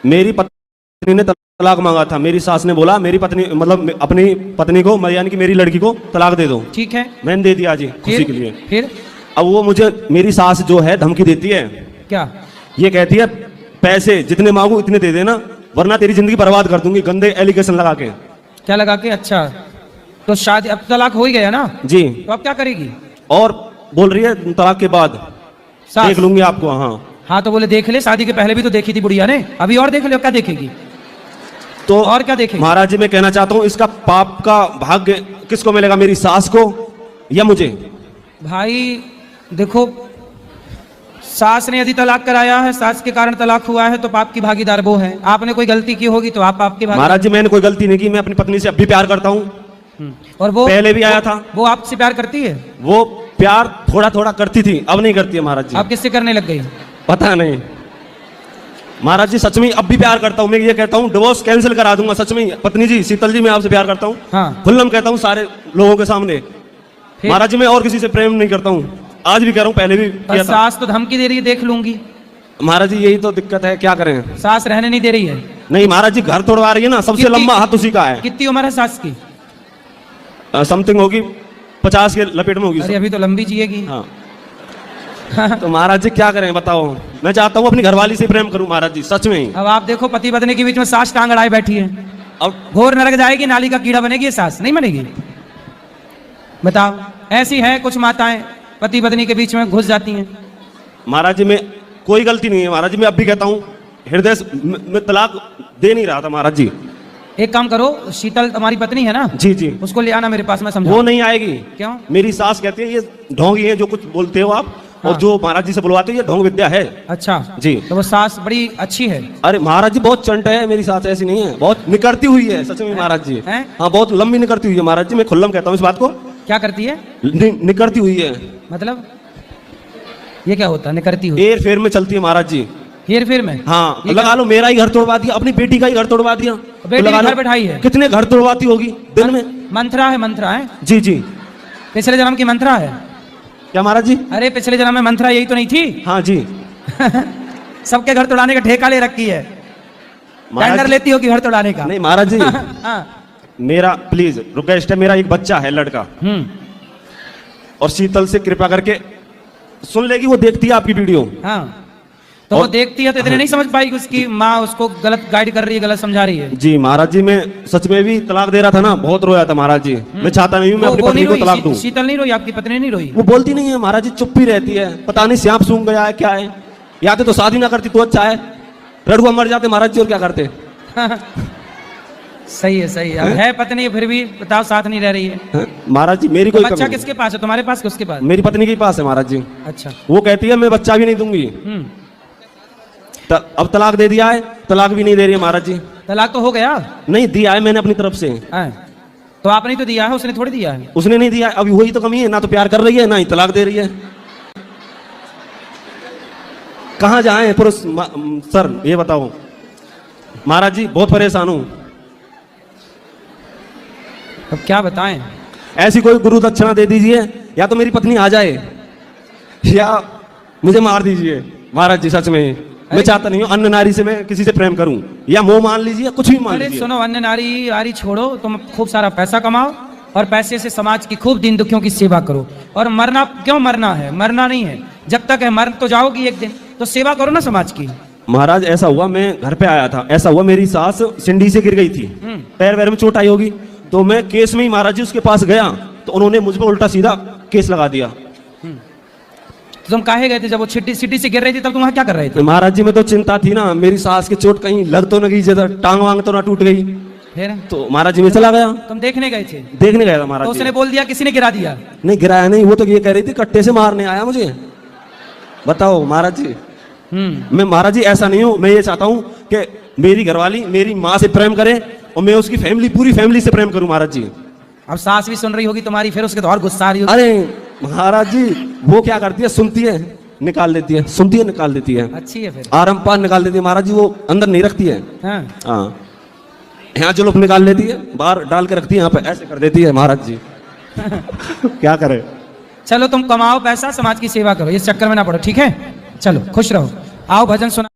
मेरी पत्नी ने तलाक मांगा था। मेरी सास ने बोला मेरी पत्नी मतलब अपनी पत्नी को यानी कि मेरी लड़की को तलाक दे दो। ठीक है, मैंने दे दिया जी खुशी के लिए। फिर अब वो मुझे मेरी सास जो है धमकी देती है। क्या? ये कहती है पैसे जितने मांगू इतने दे देना वरना तेरी जिंदगी बर्बाद कर दूंगी, गंदे एलिगेशन लगा के। क्या लगा के? अच्छा, तो शादी अब तलाक हो ही गया ना जी। तो अब क्या करेगी? और बोल रही है तलाक के बाद देख लूंगी आपको। हाँ तो बोले देख ले, शादी के पहले भी तो देखी थी बुढ़िया ने, अभी और देख ले, क्या देखेगी? तो और क्या देखेगी? महाराज जी मैं कहना चाहता हूँ इसका पाप का भाग्य किसको मिलेगा, मेरी सास को या मुझे? भाई देखो, सास ने यदि तलाक कराया है, सास के कारण तलाक हुआ है, तो पाप की भागीदार वो है। आपने कोई गलती की होगी तो आप पाप की भागीदार। महाराज जी मैंने कोई गलती नहीं की, मैं अपनी पत्नी से अब भी प्यार करता हूँ। और वो पहले भी आया था। वो आपसे प्यार करती है? वो प्यार थोड़ा थोड़ा करती थी, अब नहीं करती है महाराज जी। आप किससे करने लग गई? पता नहीं महाराज जी, सच में अब भी प्यार करता हूँ। मैं ये कहता हूँ डिवोर्स कैंसिल करा दूंगा, सच में। पत्नी जी, शीतल जी, मैं आपसे प्यार करता हूँ। हाँ। खुल्लम कहता हूँ सारे लोगों के सामने। महाराज जी मैं और किसी से प्रेम नहीं करता हूँ, आज भी कह रहा हूँ, पहले भी किया था। सास तो धमकी दे रही है, देख लूंगी। महाराज जी यही तो दिक्कत है, क्या करें? सास रहने नहीं दे रही है। नहीं महाराज जी, घर तोड़वा रही है ना, सबसे लंबा हाथ उसी का है। कितनी उम्र है सास की? समथिंग होगी 50 के लपेट में होगी। अरे अभी तो लंबी जिएगी। हाँ। तो महाराज जी क्या करें बताओ? मैं चाहता हूँ अपनी घरवाली से प्रेम करूं महाराज जी, सच में ही। अब आप देखो, पति पत्नी के बीच में सास टांग अड़ाए बैठी है, अब घोर नरक जाएगी, नाली का कीड़ा बनेगी, ये सास नहीं बनेगी? बताओ, ऐसी है कुछ माताएं पति पत्नी के बीच में घुस जाती हैं। महाराज जी में कोई गलती नहीं है महाराज जी, मैं अब भी कहता हूँ हृदय में तलाक दे नहीं रहा था महाराज जी। एक काम करो, शीतल तुम्हारी पत्नी है ना? जी जी। उसको ले आना मेरे पास, मैं समझाऊं। वो नहीं आएगी। क्यों? मेरी सास कहती है ये ढोंगी है जो कुछ बोलते हो आप। हाँ। और जो महाराज जी से बुलवाते हो ये ढोंग विद्या है। अच्छा जी। तो वो सास बड़ी अच्छी है? अरे महाराज जी बहुत चंट है मेरी सास, ऐसी नहीं है, बहुत निकरती हुई है सच में महाराज जी। हैं? हाँ बहुत लंबी निकरती हुई है महाराज जी, मैं खुल्लम कहता हूँ इस बात को। क्या करती है? निकरती हुई है मतलब ये क्या होता है निकरती हुई? एर फेर में चलती है महाराज जी। हेर फेर में? हाँ लगा लो, मेरा ही घर तोड़वा दिया, अपनी बेटी का ही घर तोड़वा दिया। बेटी लगा घर लो, बैठाई है? कितने घर तोड़वाती होगी दिन में? मंत्रा है, मंत्रा है। जी जी। पिछले जन्म की मंत्रा है क्या महाराज जी? अरे पिछले जन्म में मंत्रा यही तो नहीं थी? हाँ जी। सबके घर तोड़ाने का ठेका ले रखी है, टेंडर लेती होगी घर तोड़ाने का। नहीं महाराज जी। हाँ। मेरा प्लीज रिक्वेस्ट है, मेरा एक बच्चा है लड़का, और शीतल से कृपा करके सुन लेगी, वो देखती है आपकी वीडियो। हाँ तो वो देखती है तो इतने नहीं समझ पाई उसकी माँ उसको गलत गाइड कर रही है, गलत समझा रही है। जी महाराज जी, मैं सच में भी तलाक दे रहा था ना, बहुत रोया था महाराज जी। मैं चाहता नहीं हूँ मैं अपनी पत्नी को तलाक दूं। शीतल नहीं रोई? आपकी पत्नी नहीं रोई? वो बोलती नहीं है महाराज जी, चुप ही रहती है, पता नहीं सांप सूंघ गया है क्या है। या तो शादी ना करती तो अच्छा है, रड़ुआ मर जाते महाराज जी, और क्या करते। सही है, सही है। है पत्नी फिर भी बताओ साथ नहीं रह रही है। महाराज जी मेरी कोई बच्चा किसके पास है? तुम्हारे पास? किसके पास? मेरी पत्नी के पास है महाराज जी। अच्छा। वो कहती है मैं बच्चा भी नहीं दूंगी। अब तलाक दे दिया है, तलाक भी नहीं दे रही है महाराज जी। तलाक तो हो गया? नहीं दिया है मैंने अपनी तरफ से। तो आपने तो दिया है, उसने थोड़ी दिया है। उसने नहीं दिया, अभी वही तो कमी है, ना तो प्यार कर रही है ना ही तलाक दे रही है। कहाँ जाए पुरुष? सर ये बताओ महाराज जी, बहुत परेशान हूं। अब क्या बताएं? ऐसी कोई गुरु दक्षिणा दे दीजिए, या तो मेरी पत्नी आ जाए या मुझे मार दीजिए महाराज जी। सच में मैं चाहता नहीं हूँ अन्य नारी से मैं किसी से प्रेम करूं, या मोह मान लीजिए, कुछ भी मान लीजिए। सुनो, अन्य नारी आरी छोड़ो, तुम खूब सारा पैसा कमाओ और पैसे से समाज की खूब दीन दुखियों की सेवा करो। और मरना क्यों? मरना है, मरना नहीं है, जब तक है मर तो जाओगी एक दिन, तो सेवा करो ना समाज की। महाराज ऐसा हुआ, मैं घर पे आया था, ऐसा हुआ मेरी सास सिंडी से गिर गई थी, पैर वैर में चोट आई होगी, तो मैं केस में ही महाराज जी उसके पास गया, तो उन्होंने मुझ पर उल्टा सीधा केस लगा दिया। तो तुम काहे गए थे? जब वो सिटी से गिर रही थी तब तुम वहां क्या कर रहे थे? महाराज जी में तो चिंता थी ना, मेरी सास की चोट कहीं लग तो न गई, जैसा टांग वांग तो ना टूट गई। फिर तो महाराज जी में चला गया। तुम देखने गए थे? देखने गया था महाराज तो जी। उसने बोल दिया किसी ने गिरा दिया? नहीं गिराया नहीं, वो तो ये कह रही थी कट्टे से मारने आया मुझे। बताओ महाराज जी। मैं महाराज जी ऐसा नहीं हूँ, मैं ये चाहता हूँ कि मेरी घरवाली मेरी माँ से प्रेम करे और मैं उसकी फैमिली, पूरी फैमिली से प्रेम करूँ महाराज जी। अब सास भी सुन रही होगी तुम्हारी, फिर उसके तो और गुस्सा आ रही होगी। अरे महाराज जी वो क्या करती है, सुनती है निकाल देती है, सुनती है निकाल देती है। अच्छी है फिर। आराम पार निकाल देती है महाराज जी, वो अंदर नहीं रखती है। हाँ। यहाँ जुल्फ निकाल लेती है, बाहर डाल के रखती है, यहाँ पे ऐसे कर देती है महाराज जी। क्या करे। चलो तुम कमाओ पैसा, समाज की सेवा करो, इस चक्कर में ना पड़ो, ठीक है? चलो खुश रहो, आओ भजन सुना।